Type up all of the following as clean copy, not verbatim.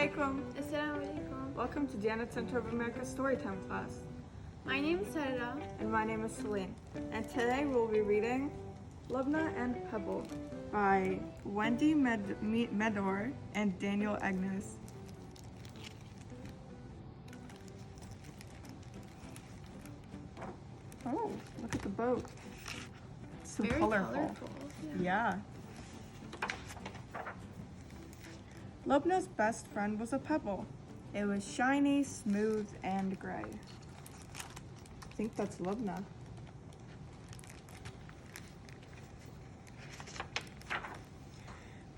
alaikum. Assalamu alaikum. Welcome to Janet Center of America Storytime class. My name is Serra. And my name is Selin. And today we'll be reading Lubna and Pebble by Wendy Medor and Daniel Agnes. Oh, look at the boat. It's so Very colorful. Yeah. Yeah. Lubna's best friend was a pebble. It was shiny, smooth, and gray. I think that's Lubna.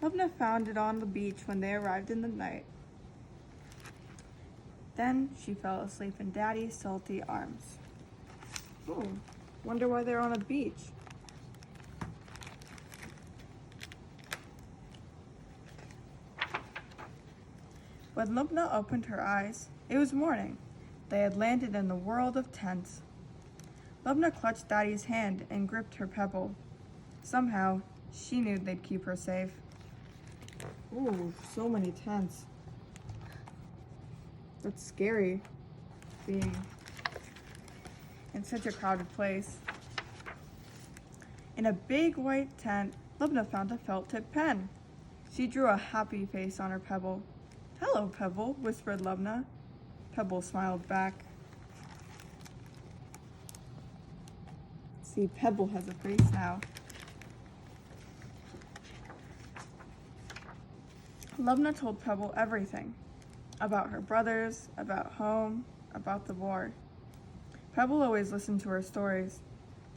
Lubna found it on the beach when they arrived in the night. Then she fell asleep in Daddy's salty arms. Oh, wonder why they're on a beach. When Lubna opened her eyes, it was morning. They had landed in the world of tents. Lubna clutched Daddy's hand and gripped her pebble. Somehow, she knew they'd keep her safe. Ooh, so many tents. That's scary, being in such a crowded place. In a big white tent, Lubna found a felt-tip pen. She drew a happy face on her pebble. "Hello, Pebble," whispered Lubna. Pebble smiled back. See, Pebble has a face now. Lubna told Pebble everything. About her brothers, about home, about the war. Pebble always listened to her stories.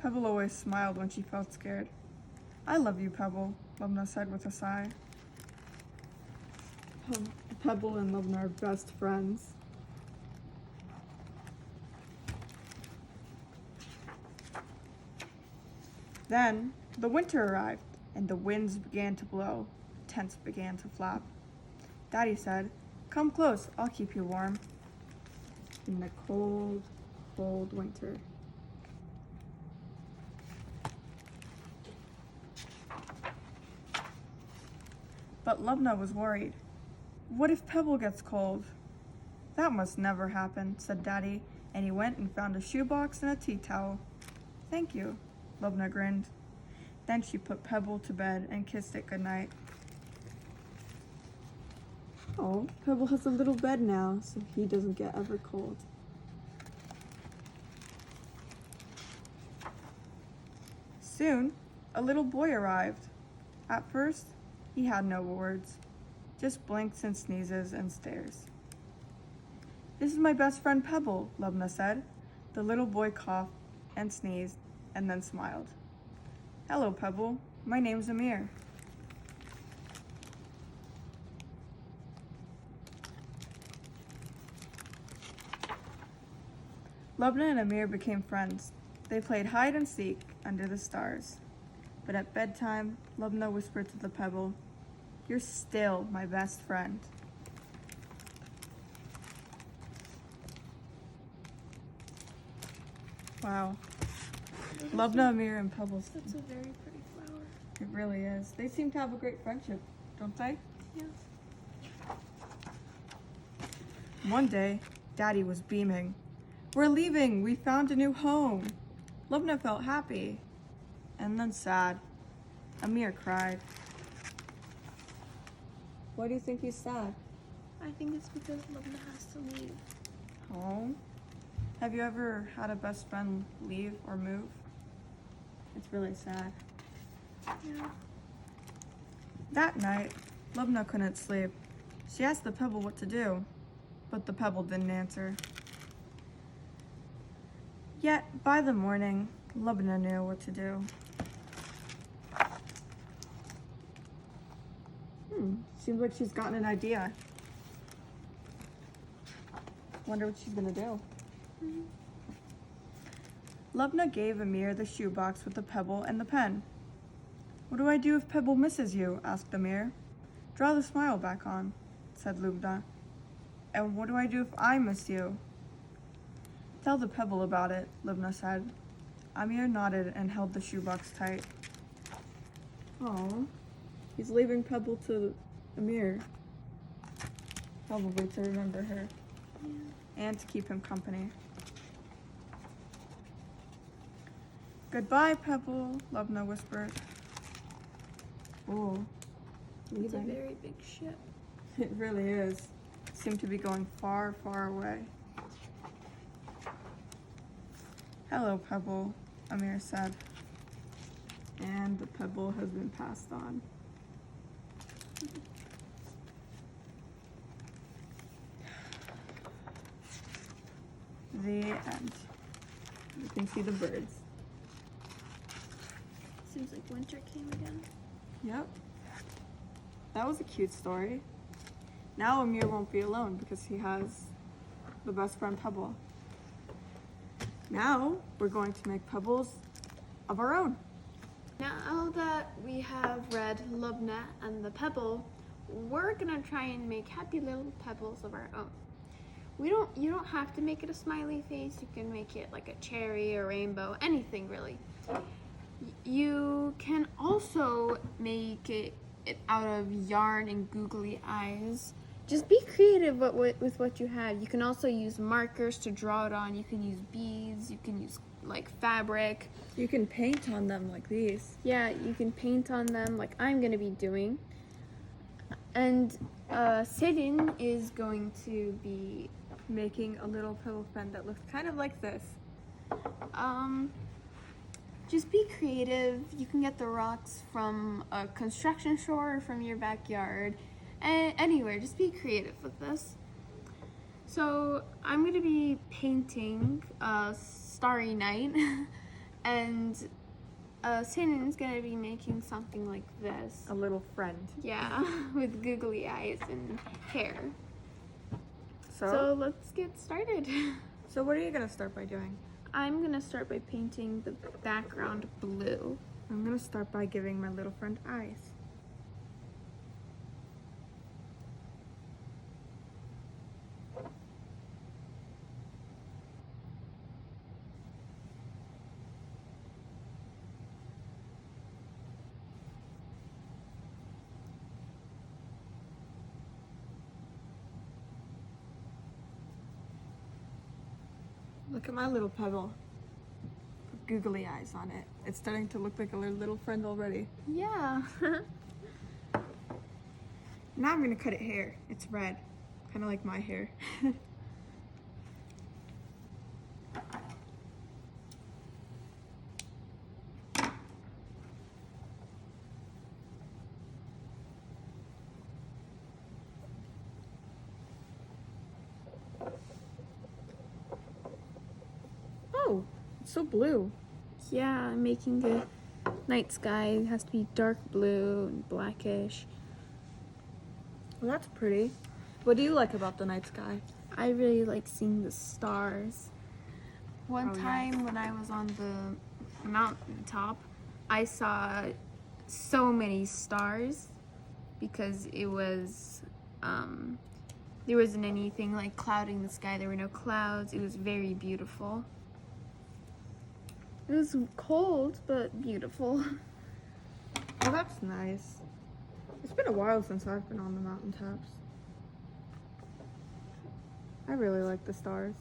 Pebble always smiled when she felt scared. "I love you, Pebble," Lubna said with a sigh. Pebble and Lubna are best friends. Then the winter arrived, and the winds began to blow. Tents began to flap. Daddy said, "Come close, I'll keep you warm." In the cold, cold winter. But Lubna was worried. What if Pebble gets cold? "That must never happen," said Daddy, and he went and found a shoebox and a tea towel. "Thank you," Lubna grinned. Then she put Pebble to bed and kissed it goodnight. Oh, Pebble has a little bed now, so he doesn't get ever cold. Soon, a little boy arrived. At first, he had no words. Just blinks and sneezes and stares. "This is my best friend Pebble," Lubna said. The little boy coughed and sneezed and then smiled. "Hello, Pebble. My name's Amir." Lubna and Amir became friends. They played hide and seek under the stars. But at bedtime, Lubna whispered to the pebble, "You're still my best friend." Wow. Lubna, Amir, and Pebble. That's a very pretty flower. It really is. They seem to have a great friendship, don't they? Yeah. One day, Daddy was beaming. "We're leaving. We found a new home." Lubna felt happy and then sad. Amir cried. Why do you think he's sad? I think it's because Lubna has to leave. Oh. Have you ever had a best friend leave or move? It's really sad. Yeah. That night, Lubna couldn't sleep. She asked the pebble what to do, but the pebble didn't answer. Yet, by the morning, Lubna knew what to do. Seems like she's gotten an idea. Wonder what she's gonna do. Lubna gave Amir the shoebox with the pebble and the pen. "What do I do if Pebble misses you?" asked Amir. "Draw the smile back on," said Lubna. "And what do I do if I miss you?" "Tell the pebble about it," Lubna said. Amir nodded and held the shoebox tight. Oh, he's leaving Pebble to Amir. Probably to remember her Yeah. and to keep him company. Goodbye, Pebble, Lubna whispered. Oh, It's a leaving. very big ship. It really is. Seem to be going far, far away. Hello, Pebble, Amir said. And the pebble has been passed on. The end. You can see the birds. Seems like winter came again. Yep. That was a cute story. Now Amir won't be alone because he has the best friend Pebble. Now we're going to make pebbles of our own. Now that we have read Lubna and the Pebble, we're gonna try and make happy little pebbles of our own. You don't have to make it a smiley face. You can make it like a cherry or rainbow, anything really. You can also make it out of yarn and googly eyes. Just be creative with what you have. You can also use markers to draw it on. You can use beads. You can use like fabric. You can paint on them like these. Yeah, you can paint on them like I'm gonna be doing. And Selin is going to be Making a little pebble friend that looks kind of like this. just be creative. You can get the rocks from a construction store or from your backyard. Anywhere, just be creative with this. So I'm gonna be painting Starry Night and Selin's gonna be making something like this. A little friend. Yeah, with googly eyes and hair. So So let's get started. what are you gonna start by doing? I'm gonna start by painting the background blue. I'm gonna start by giving my little friend eyes. Look at my little pebble. Put googly eyes on it. It's starting to look like a little friend already. Yeah. Now I'm gonna cut it hair. It's red, kind of like my hair. Oh, it's so blue. Yeah, I'm making the night sky. It has to be dark blue and blackish. Well, that's pretty. What do you like about the night sky? I really like seeing the stars. One Oh, yeah. time when I was on the mountain top, I saw so many stars because it was there wasn't anything like clouding the sky. There were no clouds. It was very beautiful. It was cold but beautiful. Oh, that's nice. It's been a while since I've been on the mountaintops. I really like the stars.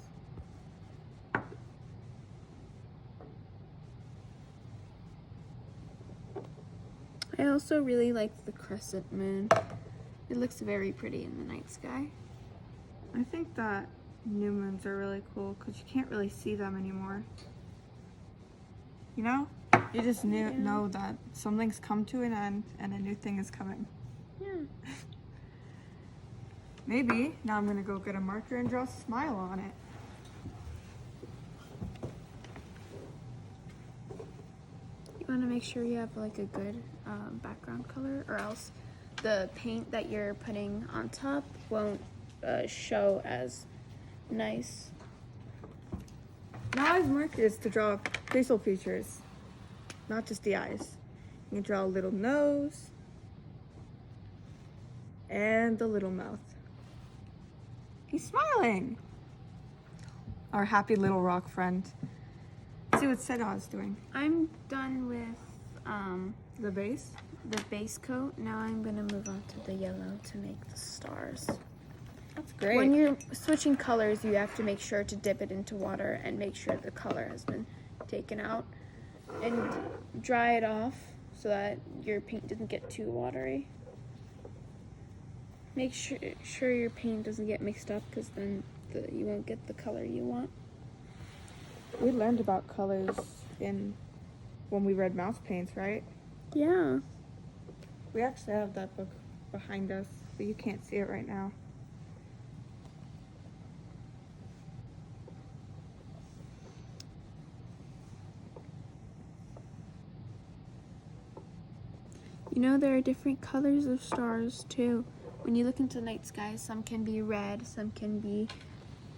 I also really like the crescent moon. It looks very pretty in the night sky. I think that new moons are really cool because you can't really see them anymore. You know? You just Yeah. know that something's come to an end and a new thing is coming. Yeah. Maybe now I'm gonna go get a marker and draw a smile on it. You want to make sure you have like a good background color, or else the paint that you're putting on top won't show as nice. Now I have markers to draw facial features, not just the eyes. You can draw a little nose and the little mouth. He's smiling. Our happy little rock friend. Let's see what Serra is doing. I'm done with The base. the base coat. Now I'm gonna move on to the yellow to make the stars. That's great. When you're switching colors, you have to make sure to dip it into water and make sure the color has been taken out. And dry it off so that your paint doesn't get too watery. Make sure your paint doesn't get mixed up, because then you won't get the color you want. We learned about colors when we read mouse paints, right? Yeah. We actually have that book behind us, but you can't see it right now. You know, there are different colors of stars too. When you look into the night sky, some can be red, some can be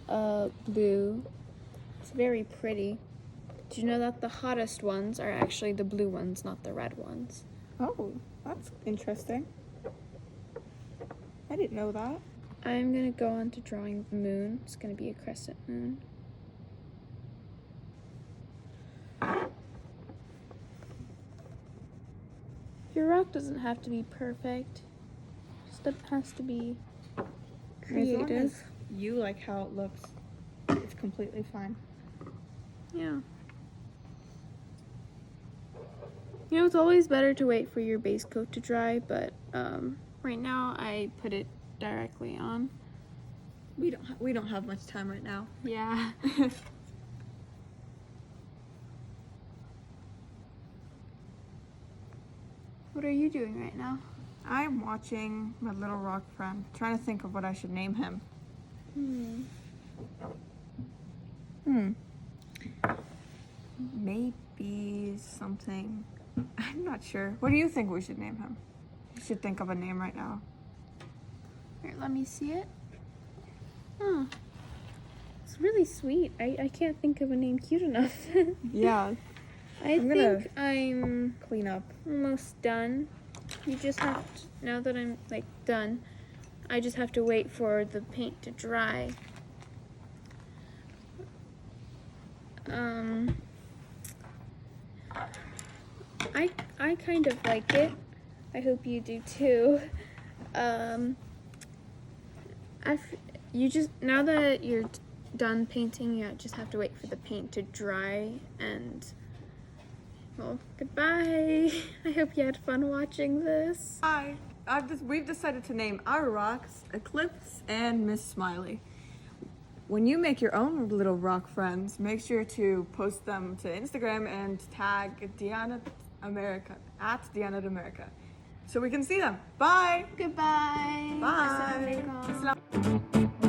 blue. It's very pretty. Do you know that the hottest ones are actually the blue ones, not the red ones? Oh, that's interesting. I didn't know that. I'm gonna go on to drawing the moon. It's gonna be a crescent moon. Your rock doesn't have to be perfect. Just has to be As long as creative. you like how it looks, it's completely fine. Yeah. You know, it's always better to wait for your base coat to dry, but right now I put it directly on. We don't have much time right now. Yeah. What are you doing right now? I'm watching my little rock friend, trying to think of what I should name him. Maybe something. I'm not sure. What do you think we should name him? You should think of a name right now. Here, let me see it. Oh, it's really sweet. I can't think of a name cute enough. Yeah, I gonna think I'm clean up. almost done. You just have to, now that I'm like done, I just have to wait for the paint to dry. I kind of like it. I hope you do too. Now that you're done painting, you just have to wait for the paint to dry. And well, goodbye. I hope you had fun watching this. We've decided to name our rocks Eclipse and Miss Smiley. When you make your own little rock friends, make sure to post them to Instagram and tag Diana America at Diana America, so we can see them. Bye. Goodbye. Bye. Assalamualaikum.